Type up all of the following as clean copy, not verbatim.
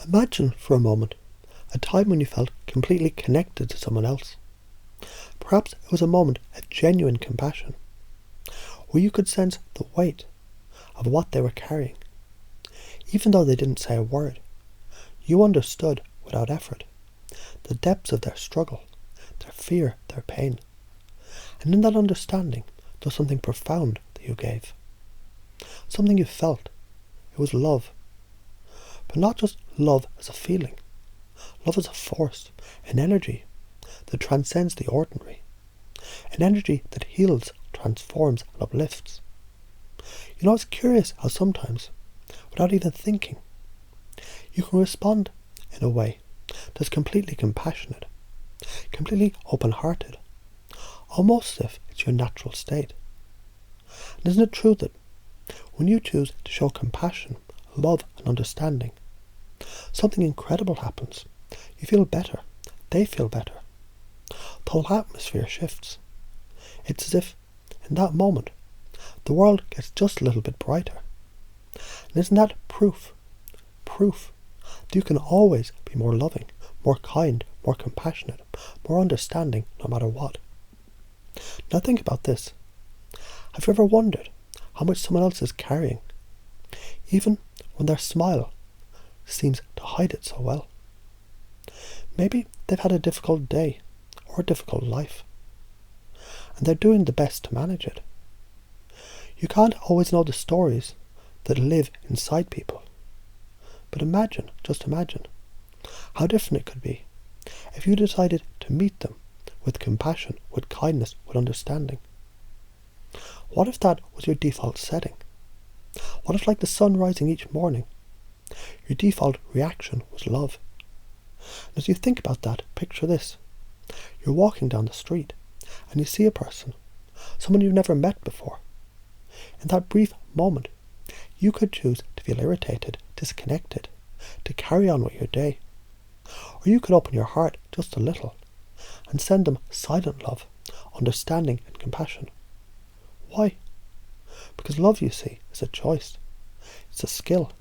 Imagine for a moment a time when you felt completely connected to someone else. Perhaps it was a moment of genuine compassion, where you could sense the weight of what they were carrying. Even though they didn't say a word, you understood without effort the depths of their struggle, their fear, their pain. And in that understanding, there was something profound that you gave. Something you felt. It was love. But not just love as a feeling. Love as a force, an energy that transcends the ordinary. An energy that heals, transforms, and uplifts. You know, it's curious how sometimes, without even thinking, you can respond in a way that's completely compassionate, completely open-hearted, almost as if it's your natural state. And isn't it true that when you choose to show compassion, love and understanding, something incredible happens? You feel better. They feel better. The whole atmosphere shifts. It's as if, in that moment, the world gets just a little bit brighter. And isn't that proof that you can always be more loving, more kind, more compassionate, more understanding, no matter what? Now think about this. Have you ever wondered how much someone else is carrying, even when their smile seems to hide it so well? Maybe they've had a difficult day or a difficult life, and they're doing the best to manage it. You can't always know the stories that live inside people, but imagine, just imagine, how different it could be if you decided to meet them with compassion, with kindness, with understanding. What if that was your default setting? What if, like the sun rising each morning, your default reaction was love? And as you think about that, picture this. You're walking down the street and you see a person, someone you've never met before. In that brief moment, you could choose to feel irritated, disconnected, to carry on with your day. Or you could open your heart just a little and send them silent love, understanding and compassion. Why? Because love, you see, is a choice. It's a skill.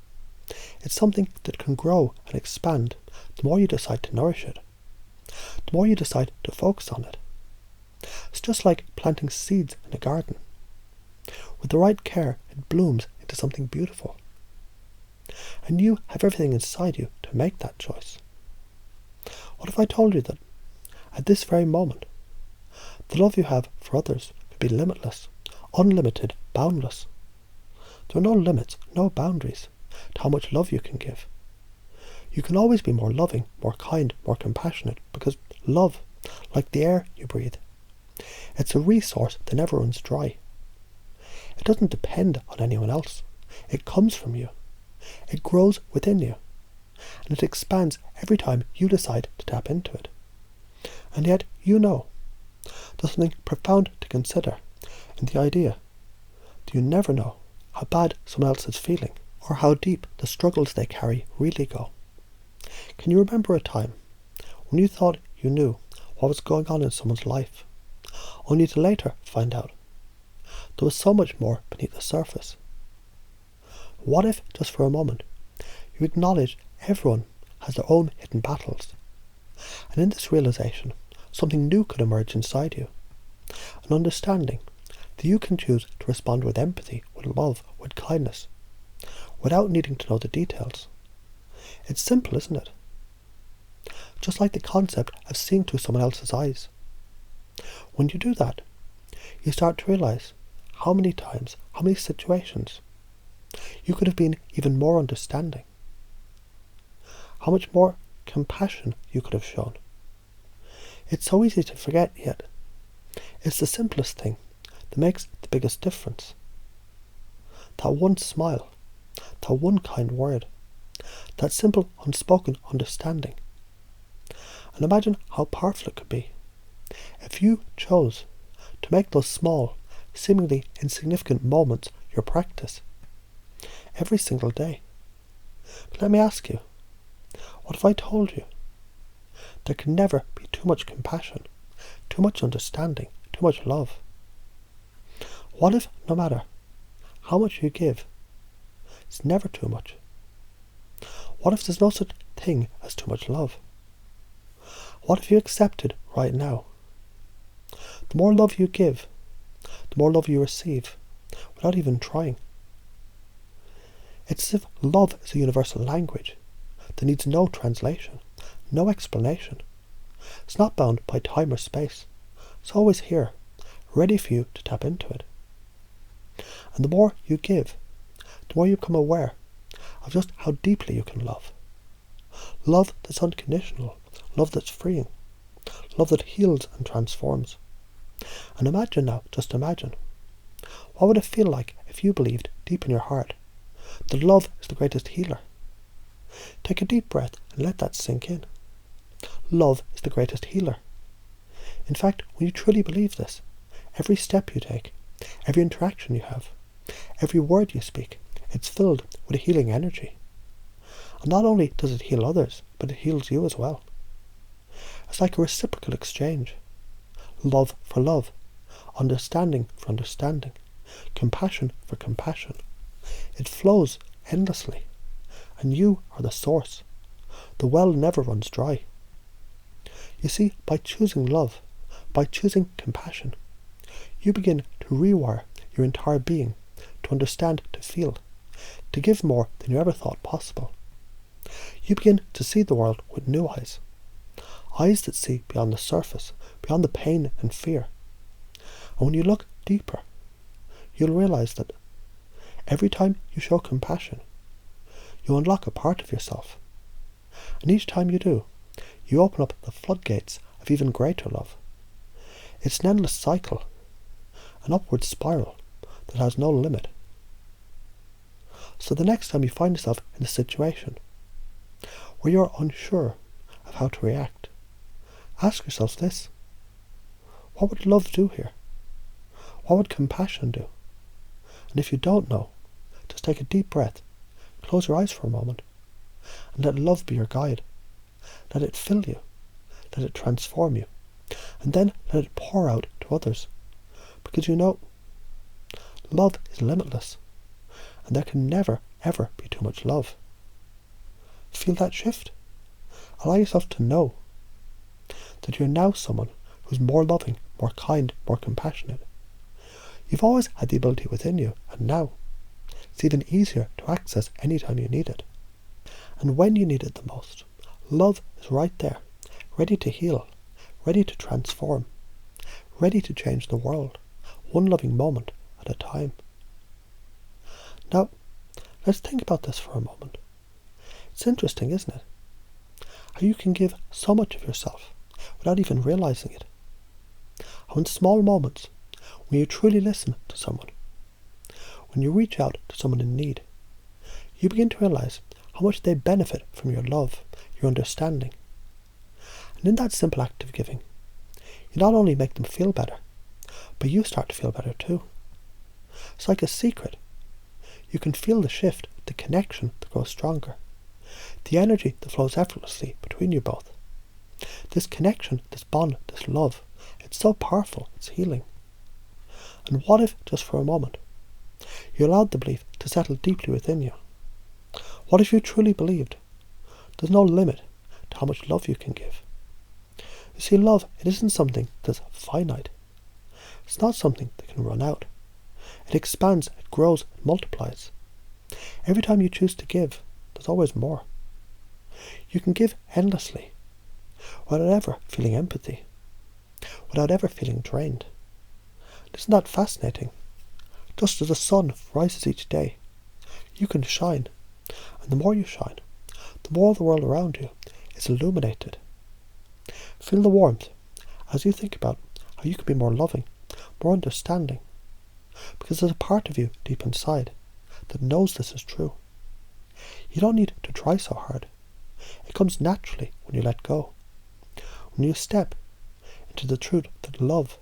It's something that can grow and expand the more you decide to nourish it, the more you decide to focus on it. It's just like planting seeds in a garden. With the right care, it blooms into something beautiful. And you have everything inside you to make that choice. What if I told you that, at this very moment, the love you have for others could be limitless, unlimited, boundless? There are no limits, no boundaries to how much love you can give. You can always be more loving, more kind, more compassionate, because love, like the air you breathe, it's a resource that never runs dry. It doesn't depend on anyone else. It comes from you. It grows within you. And it expands every time you decide to tap into it. And yet, you know, there's something profound to consider in the idea that you never know how bad someone else is feeling, or how deep the struggles they carry really go. Can you remember a time when you thought you knew what was going on in someone's life, only to later find out there was so much more beneath the surface? What if, just for a moment, you acknowledge everyone has their own hidden battles, and in this realization, something new could emerge inside you, an understanding that you can choose to respond with empathy, with love, with kindness, without needing to know the details. It's simple, isn't it? Just like the concept of seeing through someone else's eyes. When you do that, you start to realize how many times, how many situations, you could have been even more understanding. How much more compassion you could have shown. It's so easy to forget, yet it's the simplest thing that makes the biggest difference. That one smile, that one kind word, that simple unspoken understanding. And imagine how powerful it could be if you chose to make those small, seemingly insignificant moments your practice every single day. But let me ask you, what if I told you there can never be too much compassion, too much understanding, too much love? What if, no matter how much you give, it's never too much? What if there's no such thing as too much love. What if you accepted right now? The more love you give, the more love you receive, without even trying. It's as if love is a universal language that needs no translation, no explanation. It's not bound by time or space. It's always here, ready for you to tap into it. And the more you give, the more you become aware of just how deeply you can love. Love that's unconditional, love that's freeing, love that heals and transforms. And imagine now, just imagine, what would it feel like if you believed deep in your heart that love is the greatest healer? Take a deep breath and let that sink in. Love is the greatest healer. In fact, when you truly believe this, every step you take, every interaction you have, every word you speak, it's filled with a healing energy. And not only does it heal others, but it heals you as well. It's like a reciprocal exchange. Love for love, understanding for understanding, compassion for compassion. It flows endlessly, and you are the source. The well never runs dry. You see, by choosing love, by choosing compassion, you begin to rewire your entire being, to understand, to feel, to give more than you ever thought possible. You begin to see the world with new eyes. Eyes that see beyond the surface, beyond the pain and fear. And when you look deeper, you'll realize that every time you show compassion, you unlock a part of yourself. And each time you do, you open up the floodgates of even greater love. It's an endless cycle, an upward spiral that has no limit. So the next time you find yourself in a situation where you're unsure of how to react, ask yourself this: what would love do here? What would compassion do? And if you don't know, just take a deep breath, close your eyes for a moment, and let love be your guide. Let it fill you, let it transform you, and then let it pour out to others. Because you know, love is limitless, and there can never, ever be too much love. Feel that shift. Allow yourself to know that you're now someone who's more loving, more kind, more compassionate. You've always had the ability within you, and now it's even easier to access anytime you need it. And when you need it the most, love is right there, ready to heal, ready to transform, ready to change the world, one loving moment at a time. Now, let's think about this for a moment. It's interesting, isn't it? How you can give so much of yourself without even realizing it. How in small moments, when you truly listen to someone, when you reach out to someone in need, you begin to realize how much they benefit from your love, your understanding. And in that simple act of giving, you not only make them feel better, but you start to feel better too. It's like a secret. You can feel the shift, the connection that grows stronger, the energy that flows effortlessly between you both. This connection, this bond, this love, it's so powerful, it's healing. And what if, just for a moment, you allowed the belief to settle deeply within you? What if you truly believed there's no limit to how much love you can give? You see, love, it isn't something that's finite. It's not something that can run out. It expands, it grows, it multiplies. Every time you choose to give, there's always more. You can give endlessly, without ever feeling empathy, without ever feeling drained. Isn't that fascinating? Just as the sun rises each day, you can shine, and the more you shine, the more the world around you is illuminated. Feel the warmth as you think about how you can be more loving, more understanding, because there's a part of you deep inside that knows this is true. You don't need to try so hard. It comes naturally when you let go. When you step into the truth that love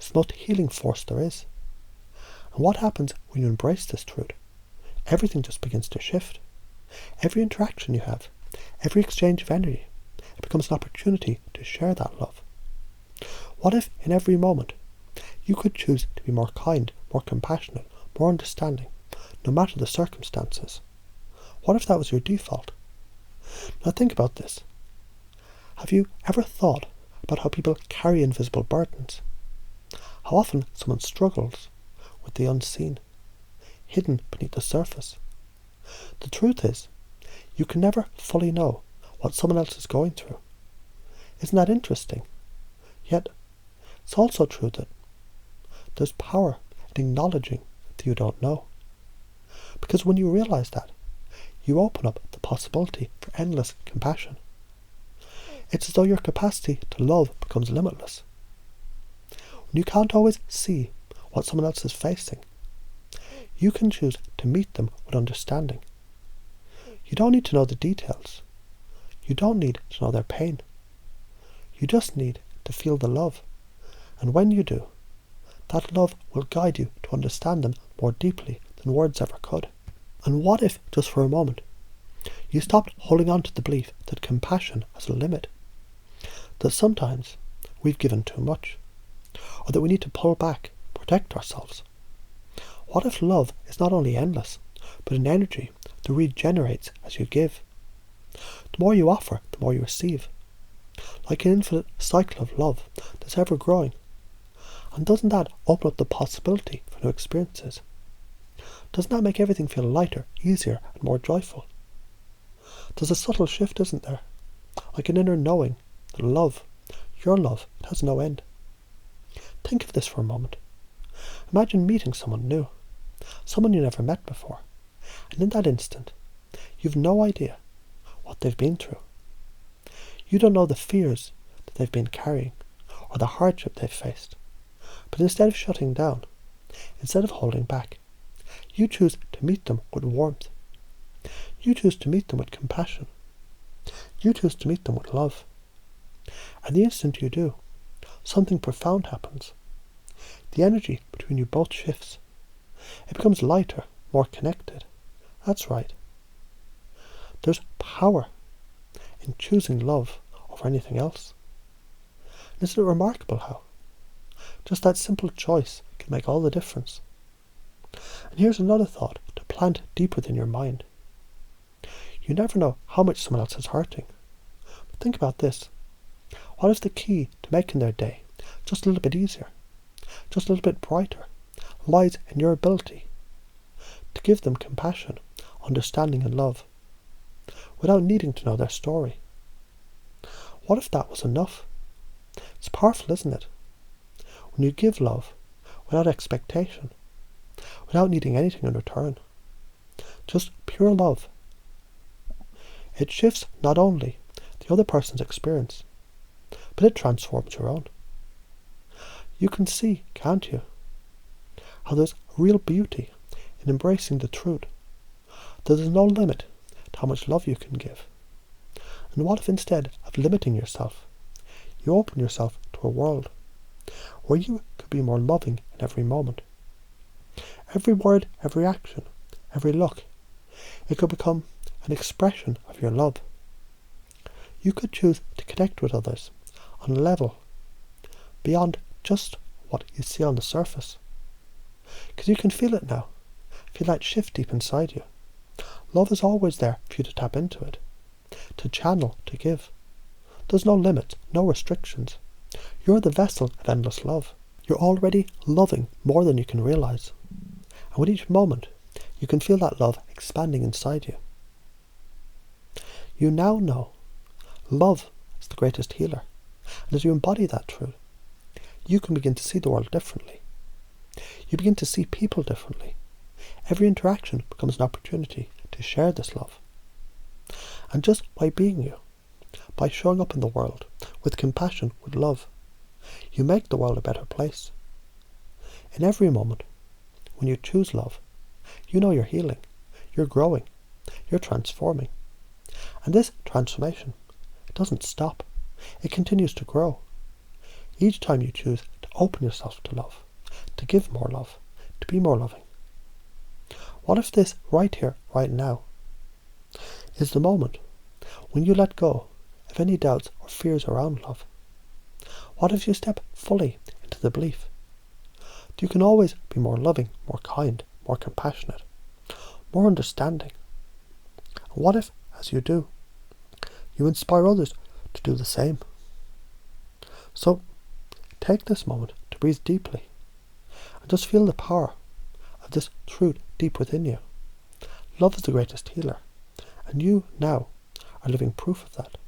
is the most healing force there is. And what happens when you embrace this truth? Everything just begins to shift. Every interaction you have, every exchange of energy, it becomes an opportunity to share that love. What if in every moment you could choose to be more kind, more compassionate, more understanding, no matter the circumstances? What if that was your default? Now think about this. Have you ever thought about how people carry invisible burdens? How often someone struggles with the unseen, hidden beneath the surface? The truth is, you can never fully know what someone else is going through. Isn't that interesting? Yet, it's also true that there's power in acknowledging that you don't know. Because when you realize that, you open up the possibility for endless compassion. It's as though your capacity to love becomes limitless. When you can't always see what someone else is facing, you can choose to meet them with understanding. You don't need to know the details. You don't need to know their pain. You just need to feel the love. And when you do, that love will guide you to understand them more deeply than words ever could. And what if, just for a moment, you stopped holding on to the belief that compassion has a limit? That sometimes we've given too much, or that we need to pull back, protect ourselves. What if love is not only endless, but an energy that regenerates as you give? The more you offer, the more you receive. Like an infinite cycle of love that's ever growing. And doesn't that open up the possibility for new experiences? Doesn't that make everything feel lighter, easier, and more joyful? There's a subtle shift, isn't there? Like an inner knowing that love, your love, it has no end. Think of this for a moment. Imagine meeting someone new, someone you never met before, and in that instant, you've no idea what they've been through. You don't know the fears that they've been carrying, or the hardship they've faced. But instead of shutting down, instead of holding back, you choose to meet them with warmth. You choose to meet them with compassion. You choose to meet them with love. And the instant you do, something profound happens. The energy between you both shifts. It becomes lighter, more connected. That's right. There's power in choosing love over anything else. And isn't it remarkable how just that simple choice can make all the difference? And here's another thought to plant deep within your mind. You never know how much someone else is hurting. But think about this. What if the key to making their day just a little bit easier, just a little bit brighter, lies in your ability to give them compassion, understanding and love, without needing to know their story? What if that was enough? It's powerful, isn't it? When you give love without expectation, without needing anything in return, just pure love, it shifts not only the other person's experience, but it transforms your own. You can see, can't you, how there's real beauty in embracing the truth that there's no limit to how much love you can give. And what if instead of limiting yourself, you open yourself to a world where you could be more loving in every moment? Every word, every action, every look, it could become an expression of your love. You could choose to connect with others on a level beyond just what you see on the surface. Because you can feel it now. Feel that shift deep inside you. Love is always there for you to tap into it, to channel, to give. There's no limits, no restrictions. You're the vessel of endless love. You're already loving more than you can realize. And with each moment, you can feel that love expanding inside you. You now know love is the greatest healer. And as you embody that truth, you can begin to see the world differently. You begin to see people differently. Every interaction becomes an opportunity to share this love. And just by being you, by showing up in the world with compassion, with love, you make the world a better place. In every moment, when you choose love, you know you're healing, you're growing, you're transforming. And this transformation, it doesn't stop. It continues to grow. Each time you choose to open yourself to love, to give more love, to be more loving. What if this right here, right now, is the moment when you let go of any doubts or fears around love? What if you step fully into the belief that you can always be more loving, more kind, more compassionate, more understanding? And what if, as you do, you inspire others to do the same. So, take this moment to breathe deeply and just feel the power of this truth deep within you. Love is the greatest healer, and you now are living proof of that.